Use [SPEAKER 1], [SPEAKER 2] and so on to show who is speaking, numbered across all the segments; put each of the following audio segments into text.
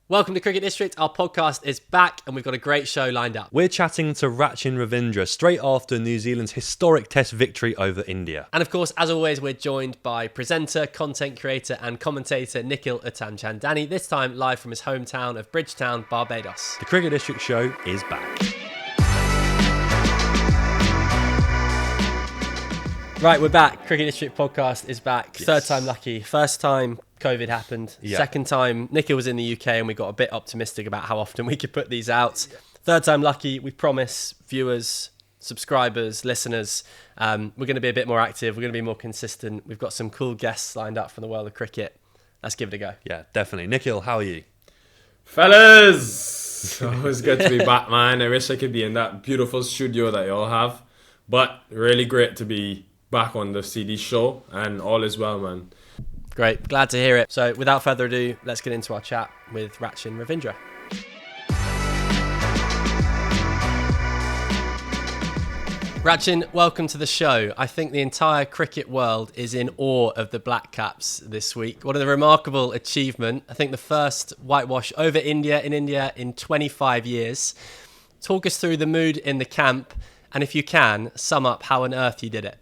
[SPEAKER 1] Welcome to Cricket District. Our podcast is back and we've got a great show lined up.
[SPEAKER 2] We're chatting to Rachin Ravindra straight after New Zealand's historic Test victory over India.
[SPEAKER 1] And of course, as always, we're joined by presenter, content creator and commentator Nikhil Chandani, this time live from his hometown of Bridgetown, Barbados.
[SPEAKER 2] The Cricket District show is back.
[SPEAKER 1] Right, we're back. Cricket District podcast is back.
[SPEAKER 2] Yes.
[SPEAKER 1] Third time lucky. First time COVID happened.
[SPEAKER 2] Yeah.
[SPEAKER 1] Second time Nikhil was in the UK and we got a bit optimistic about how often we could put these out. Third time lucky. We promise viewers, subscribers, listeners, we're going to be a bit more active. We're going to be more consistent. We've got some cool guests lined up from the world of cricket. Let's give it a go.
[SPEAKER 2] Yeah, definitely. Nikhil, how are you?
[SPEAKER 3] Fellas, always good to be back, man. I wish I could be in that beautiful studio that you all have, but really great to be back on the CD show, and all is well, man.
[SPEAKER 1] Great, glad to hear it. So without further ado, let's get into our chat with Rachin Ravindra. Rachin, welcome to the show. I think the entire cricket world is in awe of the Blackcaps this week. What a remarkable achievement. I think the first whitewash over India in 25 years. Talk us through the mood in the camp, and if you can, sum up how on earth you did it.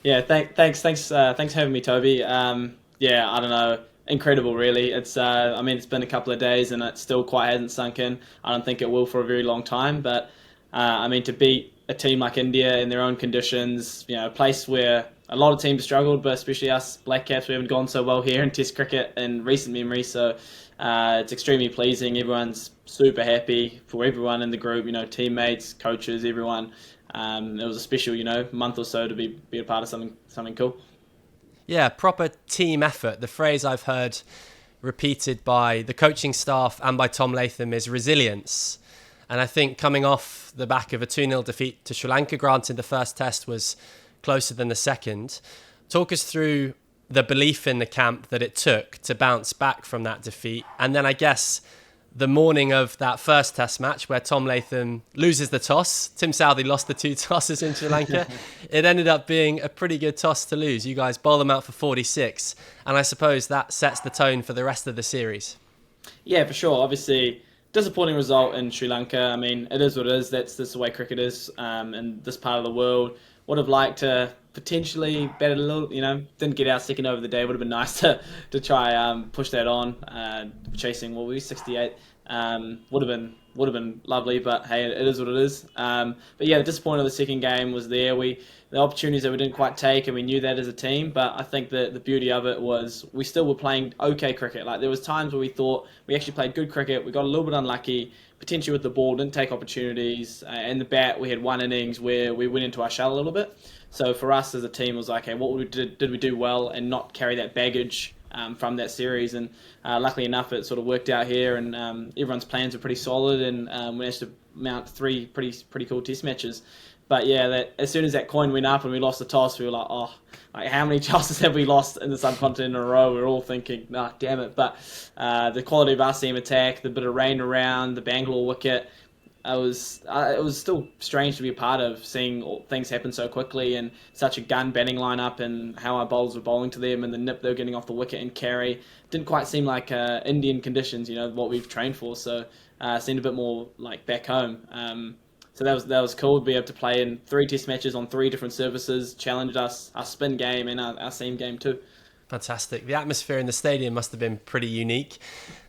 [SPEAKER 4] Yeah, thanks for having me, Toby. Yeah, I don't know, incredible, really. It's been a couple of days and it still quite hasn't sunk in. I don't think it will for a very long time, but to beat a team like India in their own conditions, a place where a lot of teams struggled, but especially us Blackcaps, we haven't gone so well here in Test cricket in recent memory. So it's extremely pleasing. Everyone's super happy for everyone in the group. Teammates, coaches, everyone. It was a special, month or so to be a part of something cool.
[SPEAKER 1] Yeah, proper team effort. The phrase I've heard repeated by the coaching staff and by Tom Latham is resilience. And I think coming off the back of a 2-0 defeat to Sri Lanka, granted the first test was closer than the second, talk us through the belief in the camp that it took to bounce back from that defeat. And then I guess the morning of that first test match where Tom Latham loses the toss. Tim Southey lost the 2 tosses in Sri Lanka. It ended up being a pretty good toss to lose. You guys bowl them out for 46. And I suppose that sets the tone for the rest of the series.
[SPEAKER 4] Yeah, for sure. Obviously, disappointing result in Sri Lanka. It is what it is. That's the way cricket is in this part of the world. Would have liked to potentially bet it a little, didn't get out second over the day. Would have been nice to try push that on, chasing, 68. Would have been lovely, but hey, it is what it is. But yeah, the disappointment of the second game was there. The opportunities that we didn't quite take, and we knew that as a team. But I think the beauty of it was we still were playing okay cricket. Like there was times where we thought we actually played good cricket. We got a little bit unlucky, potentially with the ball, didn't take opportunities. And the bat, we had one innings where we went into our shell a little bit. So for us as a team, it was like, hey, what did we do well and not carry that baggage from that series? And luckily enough, it sort of worked out here, and everyone's plans were pretty solid, and we managed to mount 3 pretty cool test matches. But yeah, as soon as that coin went up and we lost the toss, we were like, how many tosses have we lost in the subcontinent in a row? We were all thinking, nah, damn it. But the quality of our team attack, the bit of rain around, the Bangalore wicket, it was still strange to be a part of, seeing all things happen so quickly and such a gun batting lineup, and how our bowlers were bowling to them and the nip they were getting off the wicket and carry. Didn't quite seem like Indian conditions, what we've trained for. So seemed a bit more like back home. So that was cool to be able to play in 3 test matches on 3 different surfaces, challenged us, our spin game and our seam game too.
[SPEAKER 1] Fantastic. The atmosphere in the stadium must have been pretty unique.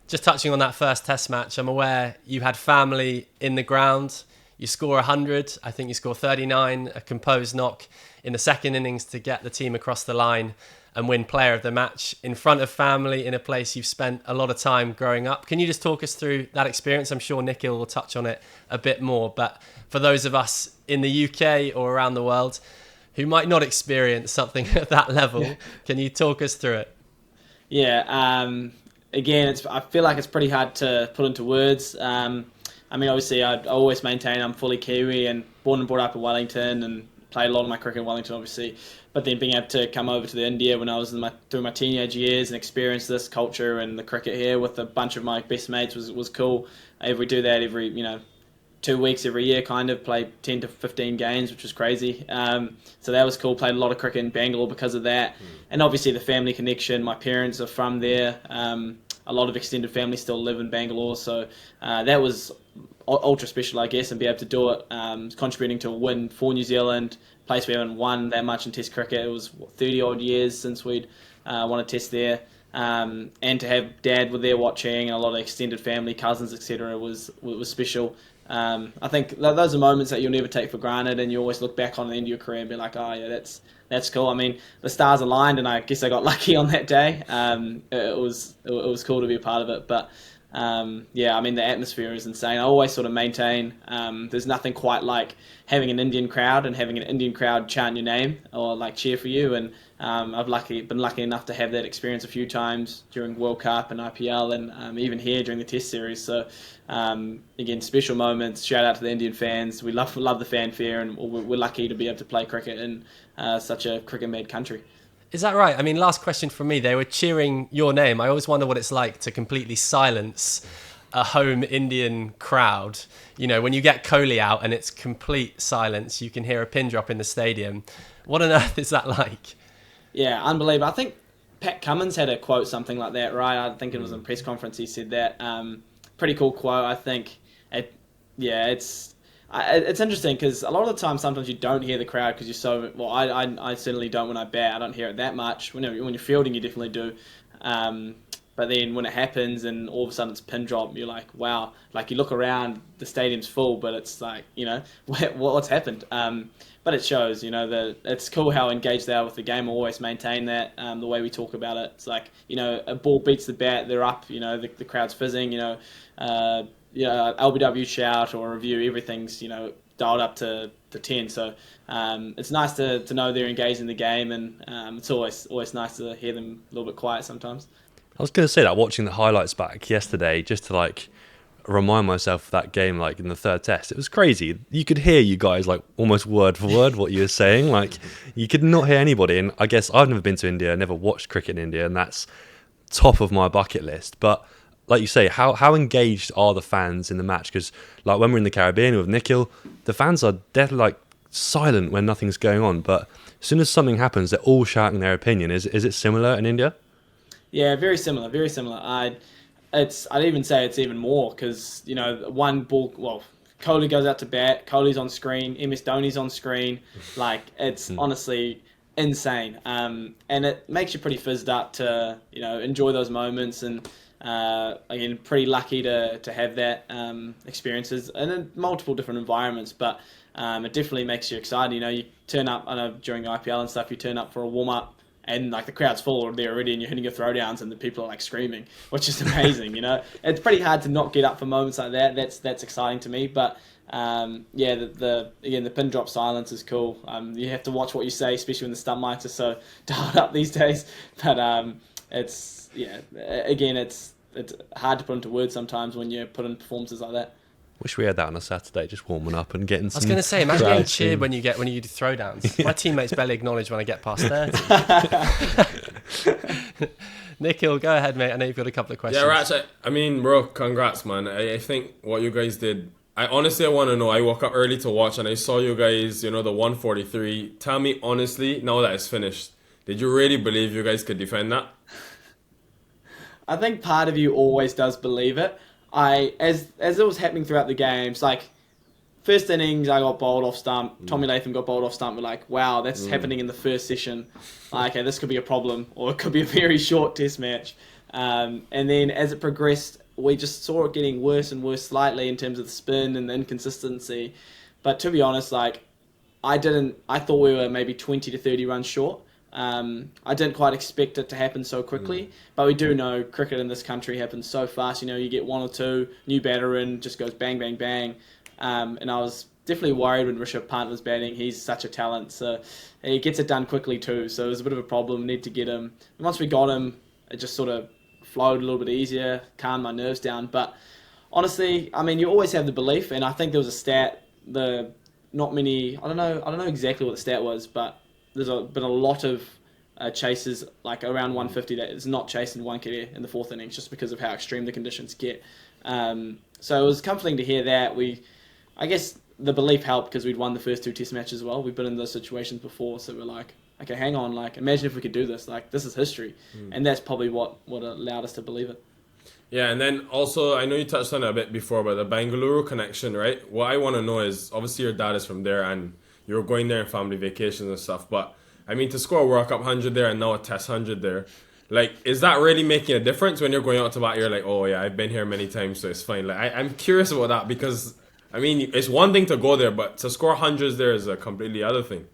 [SPEAKER 1] Just touching on that first test match, I'm aware you had family in the ground. You score 100, I think you score 39, a composed knock in the second innings to get the team across the line and win player of the match in front of family in a place you've spent a lot of time growing up. Can you just talk us through that experience? I'm sure Nikhil will touch on it a bit more, but for those of us in the UK or around the world who might not experience something at that level, can you talk us through it?
[SPEAKER 4] Yeah, again, I feel like it's pretty hard to put into words. Obviously, I always maintain I'm fully Kiwi and born and brought up in Wellington and played a lot of my cricket in Wellington, obviously. But then being able to come over to India when I was through my teenage years and experience this culture and the cricket here with a bunch of my best mates was cool. We do that every 2 weeks every year, kind of play 10 to 15 games, which was crazy. So that was cool. Played a lot of cricket in Bangalore because of that. And obviously the family connection. My parents are from there. a lot of extended family still live in Bangalore, so that was ultra special, I guess, and be able to do it, contributing to a win for New Zealand, a place we haven't won that much in Test cricket. It was 30 odd years since we'd won a Test there, and to have Dad were there watching, and a lot of extended family, cousins, etc. was special. I think those are moments that you'll never take for granted, and you always look back on the end of your career and be like, oh yeah, that's cool. I mean, the stars aligned, and I guess I got lucky on that day. It was cool to be a part of it, but yeah, I mean, the atmosphere is insane. I always sort of maintain there's nothing quite like having an Indian crowd and having an Indian crowd chant your name or like cheer for you. And I've been lucky enough to have that experience a few times during World Cup and IPL, and even here during the Test series. So again, special moments. Shout out to the Indian fans. We love the fanfare, and we're lucky to be able to play cricket in such a cricket-mad country.
[SPEAKER 1] Is that right? I mean, last question from me. They were cheering your name. I always wonder what it's like to completely silence a home Indian crowd. You know, when you get Kohli out and it's complete silence, you can hear a pin drop in the stadium. What on earth is that like?
[SPEAKER 4] Yeah, unbelievable. I think Pat Cummins had a quote something like that, right? I think it was in a press conference he said that. Pretty cool quote, I think. It's interesting because a lot of the time, sometimes you don't hear the crowd because you're so... Well, I certainly don't when I bat. I don't hear it that much. When you're fielding, you definitely do. But then when it happens and all of a sudden it's pin drop, you're like, wow. Like, you look around, the stadium's full, but it's like, you know, what's happened? But it shows, you know, that it's cool how engaged they are with the game. I always maintain that, the way we talk about it. It's like, you know, a ball beats the bat, they're up, you know, the crowd's fizzing, LBW shout or review, everything's, you know, dialed up to 10. So it's nice to know they're engaged in the game, and it's always nice to hear them a little bit quiet sometimes.
[SPEAKER 2] I was going to say that watching the highlights back yesterday, just to like remind myself of that game, like in the third test, it was crazy. You could hear you guys like almost word for word what you were saying. Like, you could not hear anybody. And I guess I've never been to India, never watched cricket in India, and that's top of my bucket list. But like you say, how engaged are the fans in the match? Because like when we're in the Caribbean with Nikhil, the fans are dead like silent when nothing's going on. But as soon as something happens, they're all shouting their opinion. Is it similar in India?
[SPEAKER 4] Yeah, very similar, very similar. I'd even say it's even more because, you know, one ball, well, Kohli goes out to bat, Kohli's on screen, MS Dhoni's on screen. Like, it's honestly insane. And it makes you pretty fizzed up to, you know, enjoy those moments. And again, pretty lucky to have that experiences in multiple different environments. But it definitely makes you excited. You know, you turn up, I know during IPL and stuff, you turn up for a warm-up, and like the crowd's full there already, and you're hitting your throwdowns, and the people are like screaming, which is amazing. You know, it's pretty hard to not get up for moments like that. That's exciting to me. But yeah, the pin drop silence is cool. You have to watch what you say, especially when the stump mics are so dialed up these days. But it's hard to put into words sometimes when you put in performances like that.
[SPEAKER 2] Wish we had that on a Saturday, just warming up and getting some...
[SPEAKER 1] I was going to say, imagine getting cheered when you do throwdowns. My teammates barely acknowledge when I get past 30. Nikhil, go ahead, mate. I know you've got a couple of questions.
[SPEAKER 3] Yeah, right. I mean, bro, congrats, man. I think what you guys did... I want to know. I woke up early to watch, and I saw you guys, you know, the 143. Tell me honestly, now that it's finished, did you really believe you guys could defend that?
[SPEAKER 4] I think part of you always does believe it. As it was happening throughout the games, like first innings, I got bowled off stump. Tommy Latham got bowled off stump. We're like, wow, that's happening in the first session. Like, okay, this could be a problem, or it could be a very short test match. And then as it progressed, we just saw it getting worse and worse slightly in terms of the spin and the inconsistency. But to be honest, like I thought we were maybe 20 to 30 runs short. I didn't quite expect it to happen so quickly, but we do know cricket in this country happens so fast. You know, you get one or two, new batter in, just goes bang, bang, bang. And I was definitely worried when Rishabh Pant was batting. He's such a talent, so he gets it done quickly too. So it was a bit of a problem. Need to get him. And once we got him, it just sort of flowed a little bit easier, calmed my nerves down. But honestly, I mean, you always have the belief, and I think there was a stat. I don't know exactly what the stat was, but there's been a lot of chases like around 150 that is not chasing one career in the fourth innings just because of how extreme the conditions get. So it was comforting to hear that. I guess the belief helped because we'd won the first two test matches as well. We've been in those situations before, so we're like, okay, hang on, like imagine if we could do this. Like, this is history, and that's probably what allowed us to believe it.
[SPEAKER 3] Yeah, and then also, I know you touched on it a bit before, but the Bangalore connection, right? What I want to know is, obviously your dad is from there and you're going there on family vacations and stuff, but I mean, to score a World Cup 100 there and now a Test 100 there, like, is that really making a difference when you're going out to bat? You're like, oh yeah, I've been here many times, so it's fine. Like, I'm curious about that because, I mean, it's one thing to go there, but to score hundreds there is a completely other thing.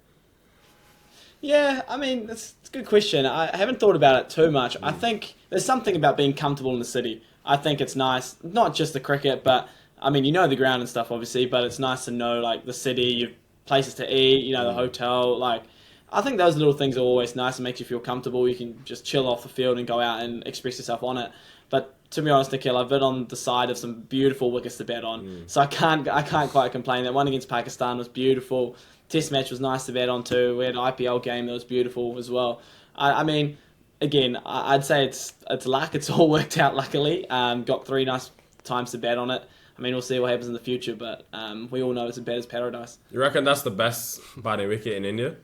[SPEAKER 4] Yeah, I mean, that's a good question. I haven't thought about it too much. I think there's something about being comfortable in the city. I think it's nice, not just the cricket, but I mean, you know the ground and stuff, obviously, but it's nice to know like the city, you places to eat, you know, the hotel. Like, I think those little things are always nice and makes you feel comfortable. You can just chill off the field and go out and express yourself on it. But to be honest, Nikhil, I've been on the side of some beautiful wickets to bet on, so I can't quite complain. That one against Pakistan was beautiful. Test match was nice to bet on too. We had an IPL game that was beautiful as well. I mean, again, I'd say it's luck. It's all worked out luckily. Got 3 nice times to bet on it. I mean, we'll see what happens in the future, but we all know it's a bet as paradise.
[SPEAKER 3] You reckon that's the best batting wicket in India?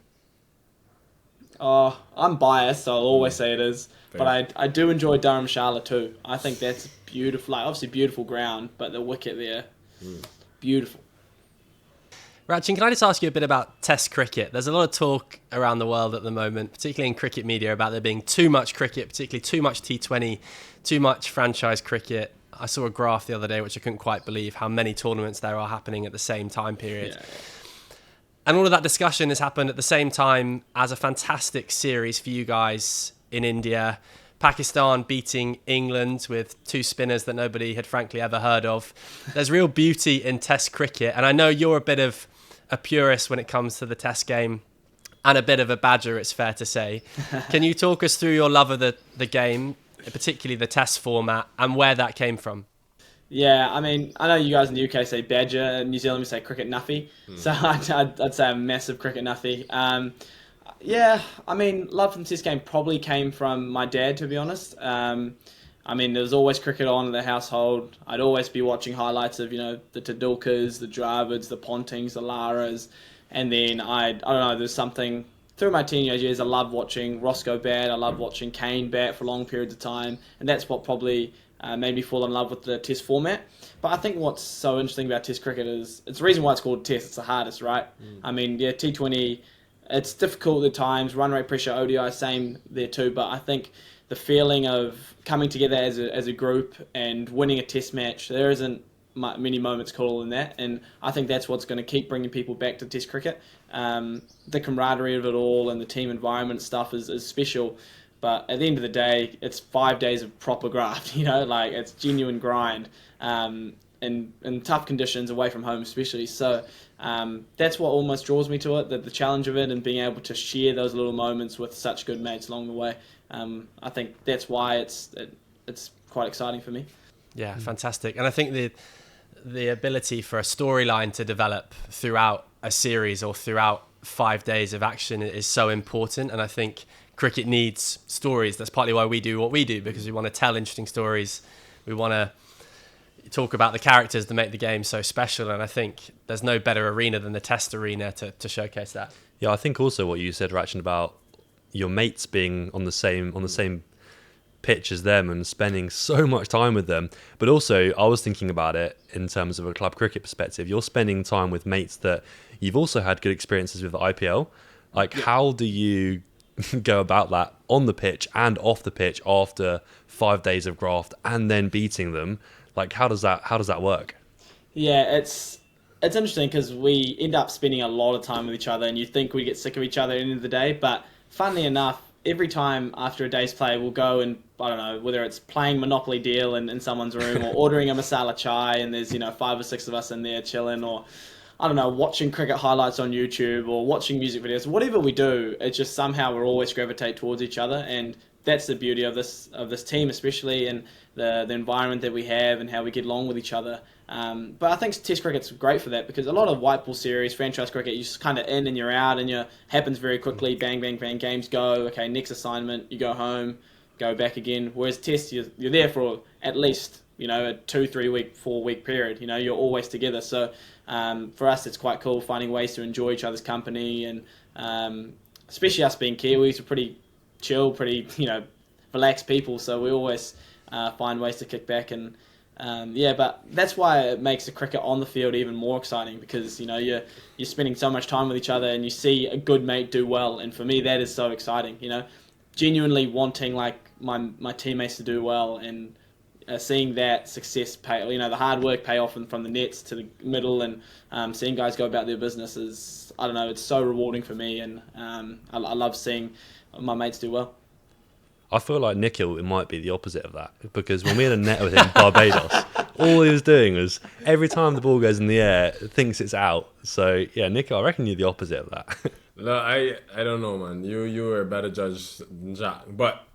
[SPEAKER 4] Oh, I'm biased, so I'll always say it is.
[SPEAKER 3] Fair.
[SPEAKER 4] But I do enjoy Dharamshala too. I think that's beautiful. Like, obviously beautiful ground, but the wicket there, beautiful.
[SPEAKER 1] Rachin, can I just ask you a bit about Test cricket? There's a lot of talk around the world at the moment, particularly in cricket media, about there being too much cricket, particularly too much T20, too much franchise cricket. I saw a graph the other day, which I couldn't quite believe, how many tournaments there are happening at the same time period.
[SPEAKER 4] Yeah.
[SPEAKER 1] And all of that discussion has happened at the same time as a fantastic series for you guys in India. Pakistan beating England with 2 spinners that nobody had frankly ever heard of. There's real beauty in Test cricket. And I know you're a bit of a purist when it comes to the Test game and a bit of a badger, it's fair to say. Can you talk us through your love of the game, particularly the Test format, and where that came from?
[SPEAKER 4] Yeah, I mean, I know you guys in the UK say badger, and New Zealand we say cricket nuffy. So I'd say a massive cricket nuffy. Yeah, I mean, love from the Test game probably came from my dad, to be honest. I mean, there was always cricket on in the household. I'd always be watching highlights of, you know, the Tendulkars, the Dravids, the Pontings, the Laras. And then I don't know, there's something through my teenage years, I loved watching Roscoe bat. I loved watching Kane bat for long periods of time. And that's what probably made me fall in love with the Test format. But I think what's so interesting about Test cricket is, it's the reason why it's called Test. It's the hardest, right? I mean, yeah, T20, it's difficult at times. Run rate pressure, ODI, same there too. But I think the feeling of coming together as a group and winning a Test match, there isn't many moments cooler than that. And I think that's what's going to keep bringing people back to Test cricket. The camaraderie of it all and the team environment stuff is special. But at the end of the day, it's 5 days of proper graft, you know, like it's genuine grind in tough conditions away from home especially. So that's what almost draws me to it, the challenge of it and being able to share those little moments with such good mates along the way. I think that's why it's quite exciting for me.
[SPEAKER 1] Yeah, fantastic. And I think the ability for a storyline to develop throughout a series or throughout 5 days of action is so important. And I think cricket needs stories. That's partly why we do what we do, because we want to tell interesting stories. We want to talk about the characters that make the game so special. And I think there's no better arena than the Test arena to showcase that.
[SPEAKER 2] Yeah, I think also what you said, Rachin, about your mates being on the same pitch as them and spending so much time with them. But also, I was thinking about it in terms of a club cricket perspective. You're spending time with mates that you've also had good experiences with the IPL. Like, how do you go about that on the pitch and off the pitch after 5 days of graft and then beating them? Like, how does that work?
[SPEAKER 4] Yeah, it's interesting because we end up spending a lot of time with each other, and you think we get sick of each other at the end of the day. But funnily enough, every time after a day's play, we'll go and, I don't know, whether it's playing Monopoly Deal in someone's room or ordering a masala chai and there's, 5 or 6 of us in there chilling, or, I don't know, watching cricket highlights on YouTube or watching music videos. Whatever we do, it's just somehow we're always gravitate towards each other, and that's the beauty of this team, especially, and the environment that we have and how we get along with each other. But I think Test cricket's great for that, because a lot of white ball series, franchise cricket, you're just kind of in and you're out, and happens very quickly. Bang, bang, bang. Games go. Okay, next assignment. You go home, go back again. Whereas Test, you're there for at least a 2-3 week, 4 week period. You're always together. So for us, it's quite cool finding ways to enjoy each other's company, and especially us being Kiwis, we're pretty chill, pretty relaxed people. So we always find ways to kick back. And but that's why it makes the cricket on the field even more exciting, because you're spending so much time with each other and you see a good mate do well. And for me, that is so exciting. Genuinely wanting like my teammates to do well, and seeing that success pay, the hard work pay off from the nets to the middle, and seeing guys go about their business is, I don't know, it's so rewarding for me, and I love seeing my mates do well.
[SPEAKER 2] I feel like Nikhil, it might be the opposite of that, because when we had a net with him in Barbados, all he was doing was every time the ball goes in the air, thinks it's out. So yeah, Nikhil, I reckon you're the opposite of that.
[SPEAKER 3] No, I don't know, man. You are a better judge than Jack. But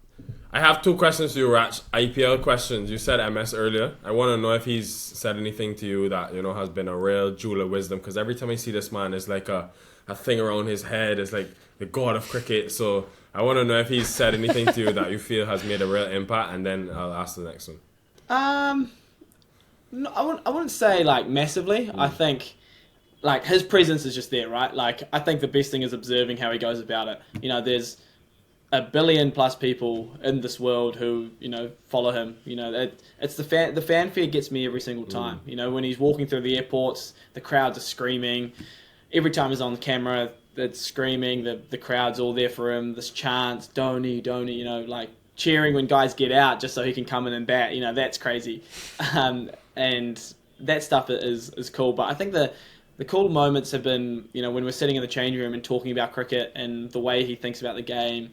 [SPEAKER 3] I have 2 questions to you, Rach. IPL questions. You said MS earlier. I want to know if he's said anything to you that, has been a real jewel of wisdom. Because every time I see this man, it's like a thing around his head. It's like the god of cricket. So I want to know if he's said anything to you that you feel has made a real impact. And then I'll ask the next one.
[SPEAKER 4] No, I wouldn't say like massively. I think like his presence is just there, right? Like I think the best thing is observing how he goes about it. There's 1 billion plus people in this world who follow him. It's the fanfare gets me every single time. When he's walking through the airports, the crowds are screaming. Every time he's on the camera, it's screaming. The crowd's all there for him. This chants, Dhoni, Dhoni. Like cheering when guys get out just so he can come in and bat. That's crazy, and that stuff is cool. But I think the cool moments have been, when we're sitting in the change room and talking about cricket and the way he thinks about the game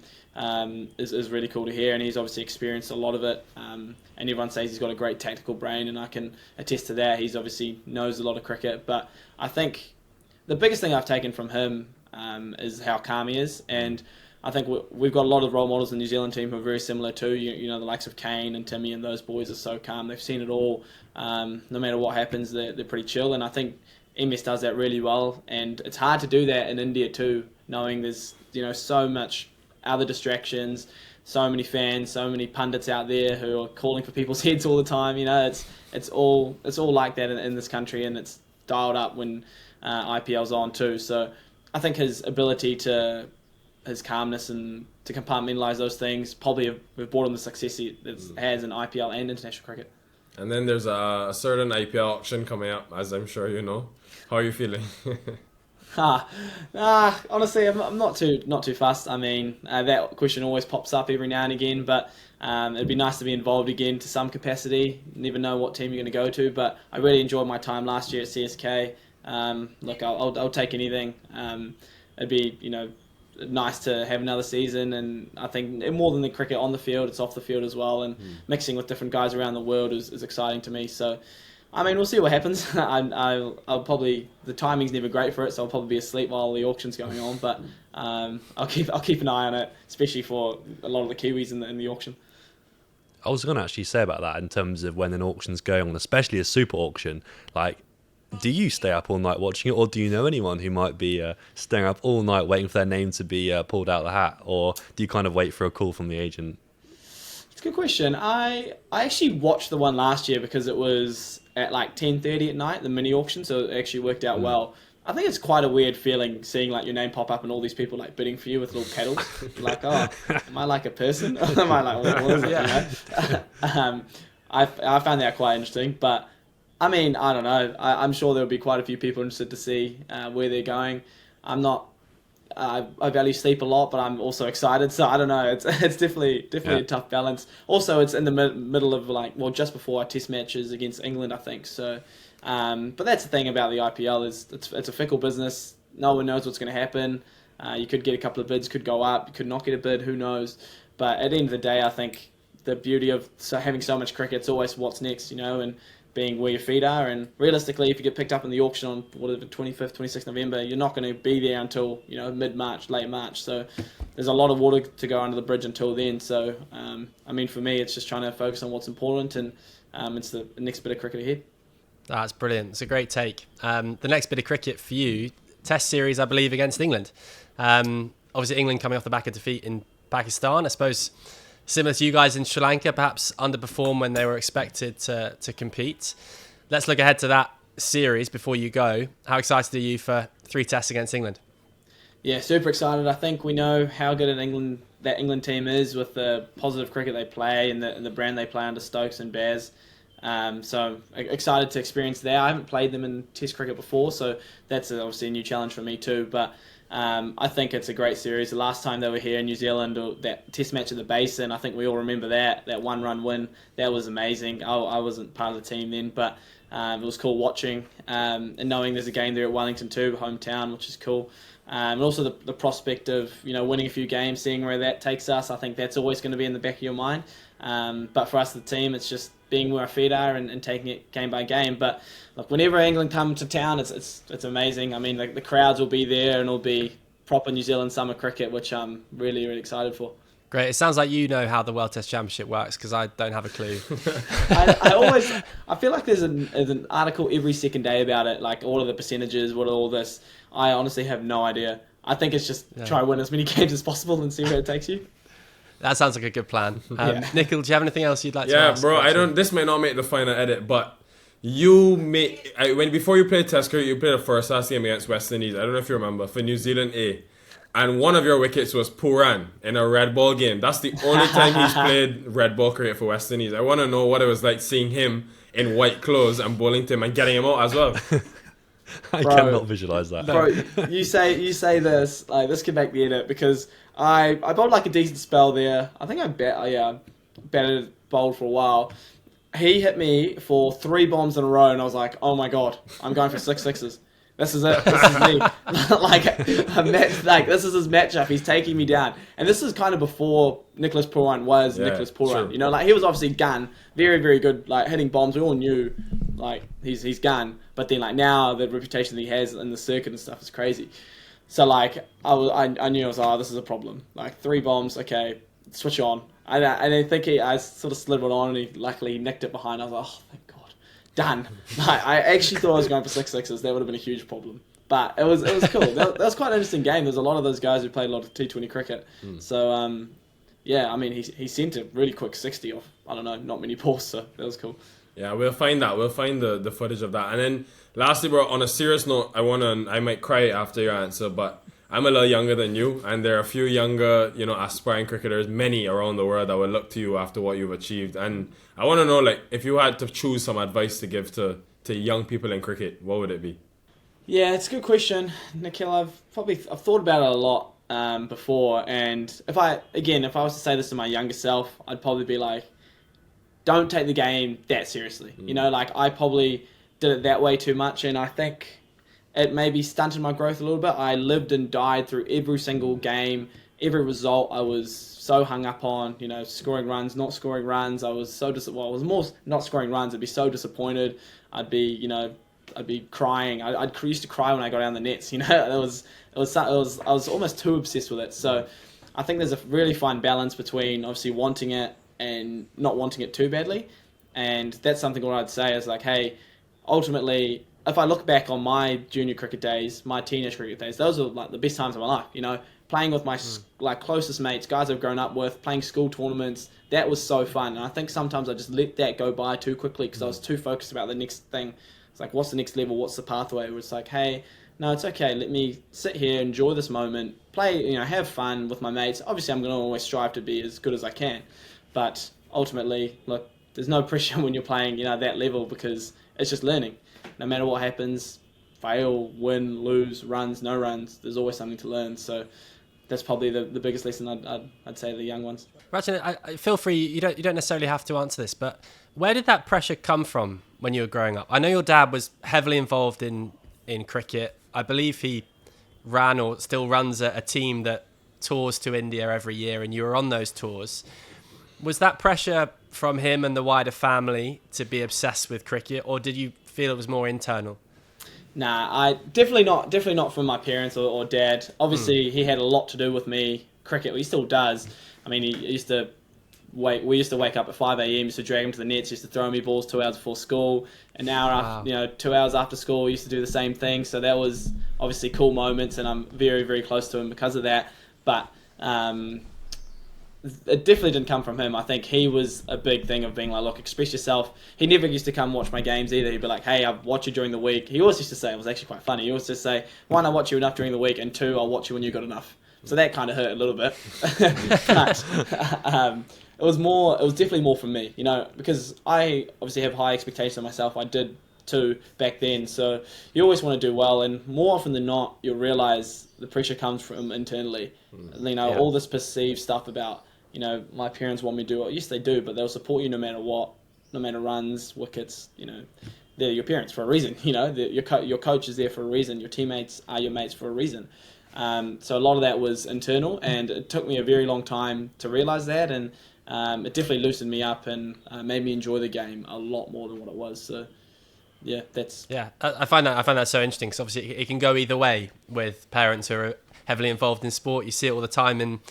[SPEAKER 4] is really cool to hear. And he's obviously experienced a lot of it. And everyone says he's got a great tactical brain, and I can attest to that. He's obviously knows a lot of cricket. But I think the biggest thing I've taken from him is how calm he is. And I think we've got a lot of role models in the New Zealand team who are very similar too. The likes of Kane and Timmy and those boys are so calm. They've seen it all. No matter what happens, they're pretty chill. And I think MS does that really well, and it's hard to do that in India too, knowing there's so much other distractions, so many fans, so many pundits out there who are calling for people's heads all the time. It's all like that in this country, and it's dialed up when IPL's on too. So I think his ability to his calmness and to compartmentalise those things probably have brought him the success he has in IPL and international cricket.
[SPEAKER 3] And then there's a certain IPL auction coming up, as I'm sure you know. How are you feeling?
[SPEAKER 4] Honestly, I'm not too fussed. I mean, that question always pops up every now and again, but it'd be nice to be involved again to some capacity. Never know what team you're going to go to, but I really enjoyed my time last year at CSK. Look, I'll take anything. It'd be nice to have another season, and I think more than the cricket on the field, it's off the field as well, and mixing with different guys around the world is exciting to me. So I mean, we'll see what happens. I'll probably, the timing's never great for it, so I'll probably be asleep while the auction's going on. But I'll keep an eye on it, especially for a lot of the Kiwis in the auction.
[SPEAKER 2] I was going to actually say about that in terms of when an auction's going on, especially a super auction. Like, do you stay up all night watching it, or do you know anyone who might be staying up all night waiting for their name to be pulled out of the hat, or do you kind of wait for a call from the agent?
[SPEAKER 4] It's a good question. I actually watched the one last year because it was at like 10:30 at night, the mini auction, so it actually worked out well. I think it's quite a weird feeling seeing like your name pop up and all these people like bidding for you with little pedals. You're like, oh, am I like a person? Am I like, what is it? Yeah. I found that quite interesting, but I mean, I don't know. I'm sure there'll be quite a few people interested to see where they're going. I'm not. I value sleep a lot, but I'm also excited. So I don't know. It's definitely a tough balance. Also, it's in the middle of just before our Test matches against England, I think. So, but that's the thing about the IPL is it's a fickle business. No one knows what's going to happen. You could get a couple of bids, could go up, you could not get a bid. Who knows? But at the end of the day, I think the beauty of having so much cricket, it's always what's next, and being where your feet are. And realistically, if you get picked up in the auction on 25th, 26th November, you're not going to be there until mid-March, late March. So there's a lot of water to go under the bridge until then. So I mean, for me, it's just trying to focus on what's important, and it's the next bit of cricket ahead.
[SPEAKER 1] That's brilliant. It's a great take. The next bit of cricket for you, Test series, I believe, against England. Obviously, England coming off the back of defeat in Pakistan. I suppose similar to you guys in Sri Lanka, perhaps underperformed when they were expected to compete. Let's look ahead to that series before you go. How excited are you for 3 tests against England?
[SPEAKER 4] Yeah, super excited. I think we know how good an England that England team is with the positive cricket they play and the brand they play under Stokes and Baz. So excited to experience that. I haven't played them in Test cricket before, so that's obviously a new challenge for me too. But I think it's a great series. The last time they were here in New Zealand, or that Test match at the Basin, I think we all remember that 1-run win. That was amazing. I wasn't part of the team then, but it was cool watching and knowing there's a game there at Wellington too, hometown, which is cool. And also the prospect of winning a few games, seeing where that takes us. I think that's always going to be in the back of your mind. But for us, the team, it's just being where our feet are and taking it game by game. But look, whenever England come to town, it's amazing. I mean, the crowds will be there and it'll be proper New Zealand summer cricket, which I'm really, really excited for.
[SPEAKER 1] Great. It sounds like you know how the World Test Championship works, because I don't have a clue.
[SPEAKER 4] I feel like there's an article every second day about it, like all of the percentages, what all this. I honestly have no idea. I think it's just try to win as many games as possible and see where it takes you.
[SPEAKER 1] That sounds like a good plan. Nikhil, do you have anything else you'd like to ask?
[SPEAKER 3] Yeah, bro, this may not make the final edit, but before you played Test cricket, you played a first-class game against West Indies. I don't know if you remember, for New Zealand A. And one of your wickets was Pooran in a red ball game. That's the only time he's played red ball cricket for West Indies. I want to know what it was like seeing him in white clothes and bowling to him and getting him out as well.
[SPEAKER 2] I cannot visualise that.
[SPEAKER 4] Bro, you say this, like, this can make the edit, because I bowled like a decent spell there. I think batted bowled for a while. He hit me for 3 bombs in a row, and I was like, oh my god, I'm going for 6 sixes. This is it. This is me. This is his matchup. He's taking me down. And this is kind of before Nicholas Pooran was Nicholas Pooran.
[SPEAKER 3] Sure.
[SPEAKER 4] He was obviously gun, very, very good, hitting bombs. We all knew, he's gun. But then, now the reputation that he has in the circuit and stuff is crazy. So, I knew this is a problem. 3 bombs, okay, switch on. And I think I sort of slid it on, and he luckily nicked it behind. I was like, oh, thank God. Done. I actually thought I was going for 6 sixes. That would have been a huge problem. But it was cool. That was quite an interesting game. There's a lot of those guys who played a lot of T20 cricket. So, he sent a really quick 60 off, I don't know, not many balls, so that was cool.
[SPEAKER 3] Yeah, we'll find that. We'll find the footage of that. And then, lastly, bro, on a serious note, I might cry after your answer, but I'm a little younger than you, and there are a few younger, aspiring cricketers, many around the world, that will look to you after what you've achieved. And I want to know, if you had to choose some advice to give to young people in cricket, what would it be?
[SPEAKER 4] Yeah, it's a good question, Nikhil. I've thought about it a lot before, and if I was to say this to my younger self, I'd probably be like, don't take the game that seriously. I probably did it that way too much, and I think it maybe stunted my growth a little bit. I lived and died through every single game, every result. I was so hung up on, scoring runs, not scoring runs. I was so it was more not scoring runs. I'd be so disappointed. I'd be crying. I used to cry when I got down the nets. I was almost too obsessed with it. So I think there's a really fine balance between obviously wanting it and not wanting it too badly. And that's something what I'd say is hey, ultimately, if I look back on my junior cricket days, my teenage cricket days, those are the best times of my life. Playing with my closest mates, guys I've grown up with, playing school tournaments, that was so fun. And I think sometimes I just let that go by too quickly because I was too focused about the next thing. It's what's the next level? What's the pathway? It's hey, no, it's okay. Let me sit here, enjoy this moment, play, have fun with my mates. Obviously, I'm going to always strive to be as good as I can. But ultimately, look, there's no pressure when you're playing, that level, because it's just learning. No matter what happens, fail, win, lose, runs, no runs, there's always something to learn. So that's probably the biggest lesson I'd say to the young ones.
[SPEAKER 1] Rachin, I feel free. You don't necessarily have to answer this, but where did that pressure come from when you were growing up? I know your dad was heavily involved in cricket. I believe he ran or still runs a team that tours to India every year, and you were on those tours. Was that pressure from him and the wider family to be obsessed with cricket, or did you feel it was more internal?
[SPEAKER 4] Nah, I definitely not from my parents or dad. Obviously, he had a lot to do with me. Cricket, he still does. I mean, we used to wake up at 5 a.m. used to drag him to the nets, used to throw me balls 2 hours before school. An hour after, 2 hours after school, used to do the same thing. So that was obviously cool moments, and I'm very, very close to him because of that. But it definitely didn't come from him. I think he was a big thing of being look, express yourself. He never used to come watch my games either. He'd be like, hey, I'll watch you during the week. He always used to say, it was actually quite funny, he always just say, 1, I'll watch you enough during the week, and 2, I'll watch you when you got enough. So that kind of hurt a little bit. But it was definitely more for me, because I obviously have high expectations of myself. I did too back then. So you always want to do well, and more often than not, you'll realize the pressure comes from internally. All this perceived stuff about, my parents want me to do it. Yes, they do, but they'll support you no matter what, no matter runs, wickets. They're your parents for a reason. Your coach is there for a reason. Your teammates are your mates for a reason. So a lot of that was internal, and it took me a very long time to realize that, and it definitely loosened me up and made me enjoy the game a lot more than what it was. So yeah,
[SPEAKER 1] I find that so interesting, because obviously it can go either way with parents who are heavily involved in sport. You see it all the time in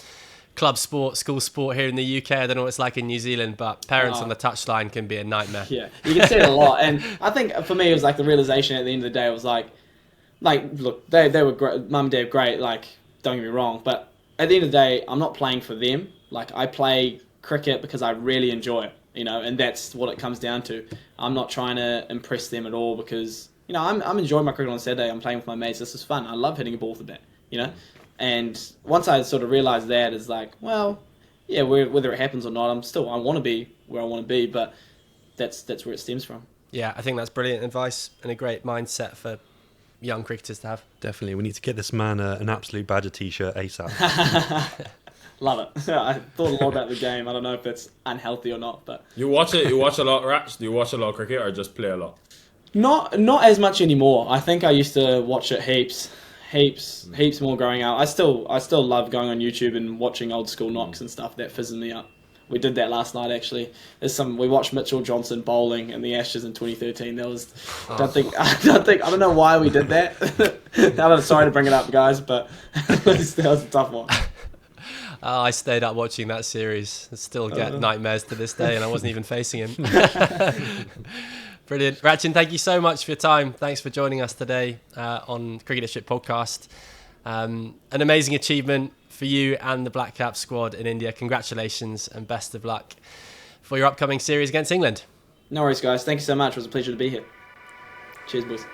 [SPEAKER 1] club sport, school sport here in the UK. I don't know what it's like in New Zealand, but parents on the touchline can be a nightmare.
[SPEAKER 4] Yeah, you can see it a lot. And I think for me, it was like the realization at the end of the day. It was like look, they were great, mum and dad great, don't get me wrong, but at the end of the day, I'm not playing for them. I play cricket because I really enjoy it, and that's what it comes down to. I'm not trying to impress them at all, because I'm enjoying my cricket on Saturday. I'm playing with my mates. This is fun. I love hitting a ball with a bat, And once I sort of realised that, it's like, well, yeah, whether it happens or not, I want to be where I want to be, but that's where it stems from.
[SPEAKER 1] Yeah, I think that's brilliant advice and a great mindset for young cricketers to have.
[SPEAKER 2] Definitely, we need to get this man an Absolute Badger t-shirt ASAP.
[SPEAKER 4] Love it. I thought a lot about the game. I don't know if it's unhealthy or not, but
[SPEAKER 3] You watch a lot, Rach? Do you watch a lot of cricket or just play a lot?
[SPEAKER 4] not as much anymore. I think I used to watch it heaps more growing up. I still love going on YouTube and watching old school knocks and stuff. That fizzes me up. We did that last night, actually. We watched Mitchell Johnson bowling in the Ashes in 2013. That was I don't know why we did that. I'm sorry to bring it up, guys, but that was a tough one.
[SPEAKER 1] I stayed up watching that series. I still get nightmares to this day, and I wasn't even facing him. Brilliant. Rachin, thank you so much for your time. Thanks for joining us today on Cricket District Podcast. An amazing achievement for you and the Blackcaps squad in India. Congratulations and best of luck for your upcoming series against England.
[SPEAKER 4] No worries, guys. Thank you so much. It was a pleasure to be here. Cheers, boys.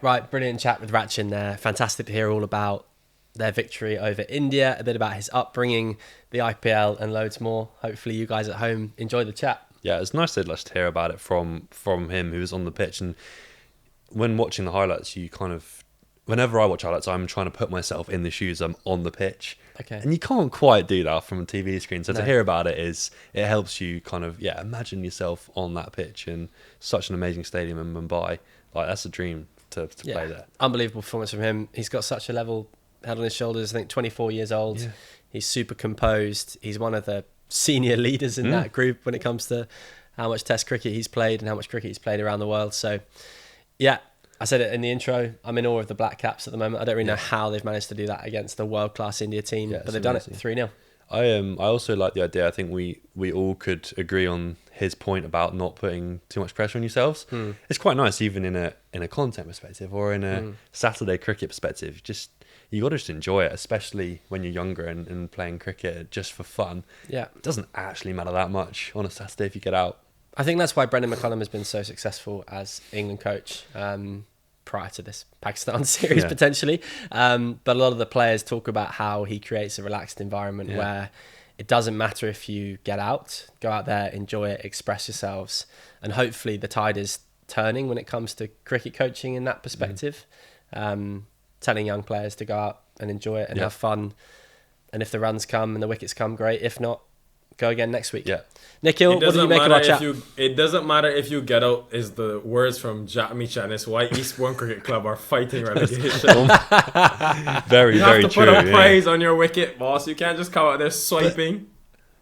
[SPEAKER 1] Right, brilliant chat with Rachin there. Fantastic to hear all about their victory over India, a bit about his upbringing, the IPL, and loads more. Hopefully you guys at home enjoy the chat.
[SPEAKER 2] Yeah, it's nice to just hear about it from him, who was on the pitch. And when watching the highlights, whenever I watch highlights, I'm trying to put myself in the shoes I'm on the pitch.
[SPEAKER 1] Okay.
[SPEAKER 2] And you can't quite do that from a TV screen. So to hear about it it helps you imagine yourself on that pitch in such an amazing stadium in Mumbai. That's a dream to play there.
[SPEAKER 1] Unbelievable performance from him. He's got such a level head on his shoulders. I think 24 years old. Yeah. He's super composed. He's one of the senior leaders in that group when it comes to how much Test cricket he's played and how much cricket he's played around the world. So, yeah, I said it in the intro. I'm in awe of the Blackcaps at the moment. I don't really know how they've managed to do that against the world-class India team, but they've done it 3-0.
[SPEAKER 2] I also like the idea. I think we all could agree on his point about not putting too much pressure on yourselves. It's quite nice, even in a content perspective or in a Saturday cricket perspective. You got to just enjoy it, especially when you're younger and playing cricket just for fun. Yeah, it doesn't actually matter that much on a Saturday if you get out.
[SPEAKER 1] I think that's why Brendan McCullum has been so successful as England coach prior to this Pakistan series, potentially. But a lot of the players talk about how he creates a relaxed environment where it doesn't matter if you get out, go out there, enjoy it, express yourselves. And hopefully the tide is turning when it comes to cricket coaching in that perspective. Telling young players to go out and enjoy it and have fun. And if the runs come and the wickets come, great. If not, go again next week. Yeah. Nikhil, what do you make of our chat?
[SPEAKER 3] It doesn't matter if you get out, is the words from Jack Meach and his why Eastbourne Cricket Club are fighting relegation.
[SPEAKER 2] Very, very true.
[SPEAKER 3] You have to put a prize on your wicket, boss. You can't just come out there swiping.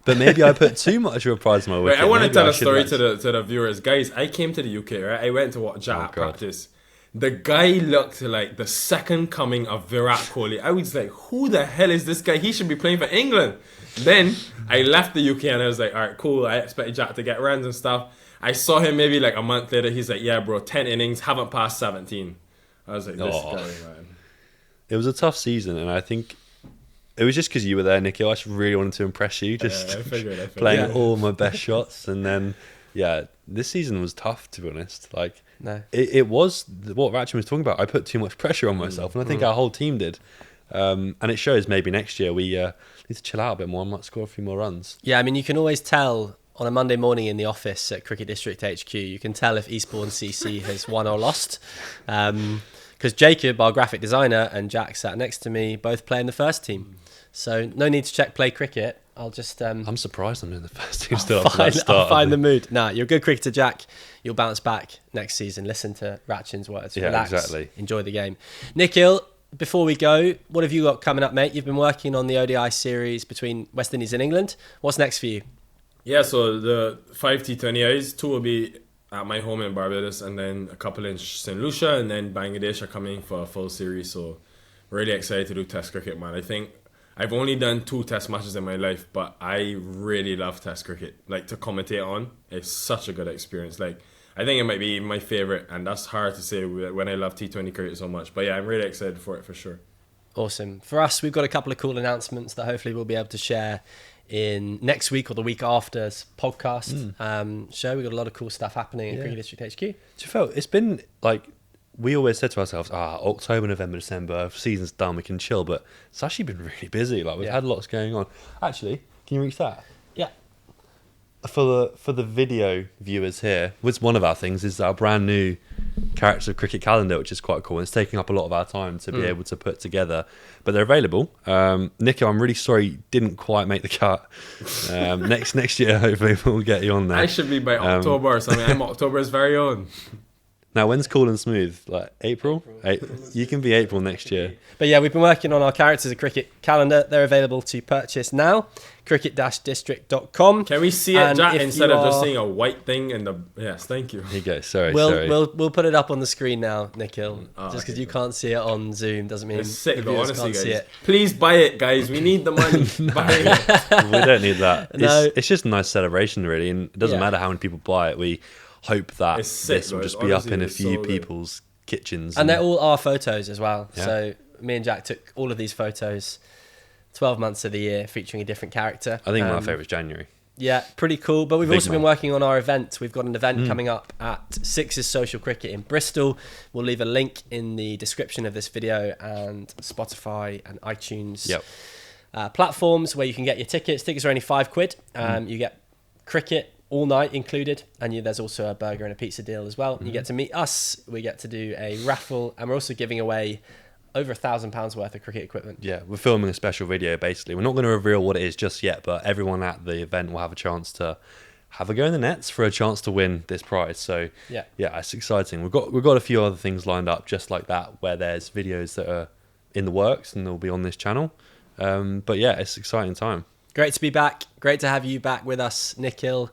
[SPEAKER 2] But maybe I put too much of a prize on my wicket.
[SPEAKER 3] Wait, I want to tell a story to the viewers. Guys, I came to the UK, right? I went to watch Jack practice. The guy looked like the second coming of Virat Kohli. I was like, who the hell is this guy? He should be playing for England. Then I left the UK and I was like, all right, cool. I expected Jack to get runs and stuff. I saw him maybe like a month later. He's like, yeah, bro, 10 innings, haven't passed 17. I was like, this guy, man.
[SPEAKER 2] It was a tough season, and I think it was just because you were there, Nikhil. I just really wanted to impress you. I figured. Playing all my best shots. And then, this season was tough, to be honest.
[SPEAKER 1] No.
[SPEAKER 2] It was what Rachin was talking about. I put too much pressure on myself, and I think our whole team did. And it shows maybe next year we need to chill out a bit more and might score a few more runs.
[SPEAKER 1] Yeah, I mean, you can always tell on a Monday morning in the office at Cricket District HQ, you can tell if Eastbourne CC has won or lost. Because Jacob, our graphic designer, and Jack sat next to me, both play in the first team. So no need to check play cricket. I'll just...
[SPEAKER 2] I'm surprised I'm in the first team still after that start.
[SPEAKER 1] I'll find the mood. Nah, you're a good cricketer, Jack. You'll bounce back next season. Listen to Rachin's words.
[SPEAKER 2] Yeah,
[SPEAKER 1] relax,
[SPEAKER 2] exactly.
[SPEAKER 1] Enjoy the game. Nikhil, before we go, what have you got coming up, mate? You've been working on the ODI series between West Indies and England. What's next for you?
[SPEAKER 3] Yeah, so the 5 T20Is, 2 will be at my home in Barbados, and then a couple in St. Lucia, and then Bangladesh are coming for a full series. So really excited to do Test cricket, man. I think I've only done 2 Test matches in my life, but I really love Test cricket. Like, to commentate on, it's such a good experience. Like, I think it might be my favourite, and that's hard to say when I love T20 cricket so much. But yeah, I'm really excited for it for sure.
[SPEAKER 1] Awesome. For us, we've got a couple of cool announcements that hopefully we'll be able to share in next week or the week after's podcast show. We've got a lot of cool stuff happening at Cricket District HQ.
[SPEAKER 2] Do you feel it's been like we always said to ourselves, October, November, December, season's done, we can chill, but it's actually been really busy. Like we've had lots going on. Actually, can you reach that?
[SPEAKER 1] Yeah.
[SPEAKER 2] For the video viewers here, one of our things is our brand new Characters of Cricket calendar, which is quite cool. And it's taking up a lot of our time to be able to put together, but they're available. Nico, I'm really sorry you didn't quite make the cut. Next year, hopefully we'll get you on there.
[SPEAKER 3] I should be by October or something. I'm October's very own.
[SPEAKER 2] Now, when's Cool and Smooth? Like April? You can be April next year.
[SPEAKER 1] But yeah, we've been working on our Characters of Cricket calendar. They're available to purchase now. cricket-district.com.
[SPEAKER 3] Can we see it, Jack, instead of just seeing a white thing in the... Yes, thank you.
[SPEAKER 2] Here you go. Sorry.
[SPEAKER 1] We'll put it up on the screen now, Nikhil. Just because you can't see it on Zoom doesn't mean
[SPEAKER 3] it's sick,
[SPEAKER 1] the
[SPEAKER 3] though,
[SPEAKER 1] viewers
[SPEAKER 3] honestly,
[SPEAKER 1] can't see
[SPEAKER 3] guys.
[SPEAKER 1] it.
[SPEAKER 3] Please buy it, guys. We need the money. Buy it.
[SPEAKER 2] We don't need that.
[SPEAKER 1] No.
[SPEAKER 2] It's just a nice celebration, really, and it doesn't matter how many people buy it. We hope that this will just be up in a few people's kitchens.
[SPEAKER 1] And they're all our photos as well.
[SPEAKER 2] Yeah.
[SPEAKER 1] So me and Jack took all of these photos 12 months of the year featuring a different character.
[SPEAKER 2] I think my favourite is January.
[SPEAKER 1] Yeah, pretty cool. But we've
[SPEAKER 2] Big
[SPEAKER 1] also been working on our event. We've got an event coming up at Six's Social Cricket in Bristol. We'll leave a link in the description of this video, and Spotify and iTunes platforms where you can get your tickets. Tickets are only £5. You get cricket all night included, and there's also a burger and a pizza deal as well. You get to meet us. We get to do a raffle, and we're also giving away over £1,000 worth of cricket equipment.
[SPEAKER 2] Yeah, we're filming a special video, basically. We're not going to reveal what it is just yet, but everyone at the event will have a chance to have a go in the nets for a chance to win this prize. So yeah, it's exciting. We've got a few other things lined up just like that, where there's videos that are in the works and they'll be on this channel. But yeah, it's an exciting time.
[SPEAKER 1] Great to be back. Great to have you back with us, Nikhil.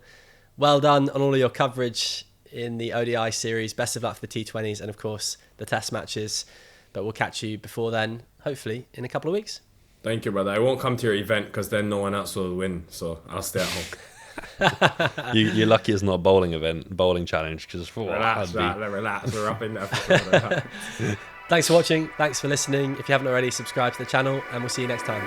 [SPEAKER 1] Well done on all of your coverage in the ODI series. Best of luck for the T20s and, of course, the Test matches. But we'll catch you before then, hopefully, in a couple of weeks.
[SPEAKER 3] Thank you, brother. I won't come to your event because then no one else will win. So I'll stay at home.
[SPEAKER 2] You're lucky it's not a bowling challenge. Because
[SPEAKER 3] relax. We're up in there.
[SPEAKER 1] Thanks for watching. Thanks for listening. If you haven't already, subscribe to the channel, and we'll see you next time.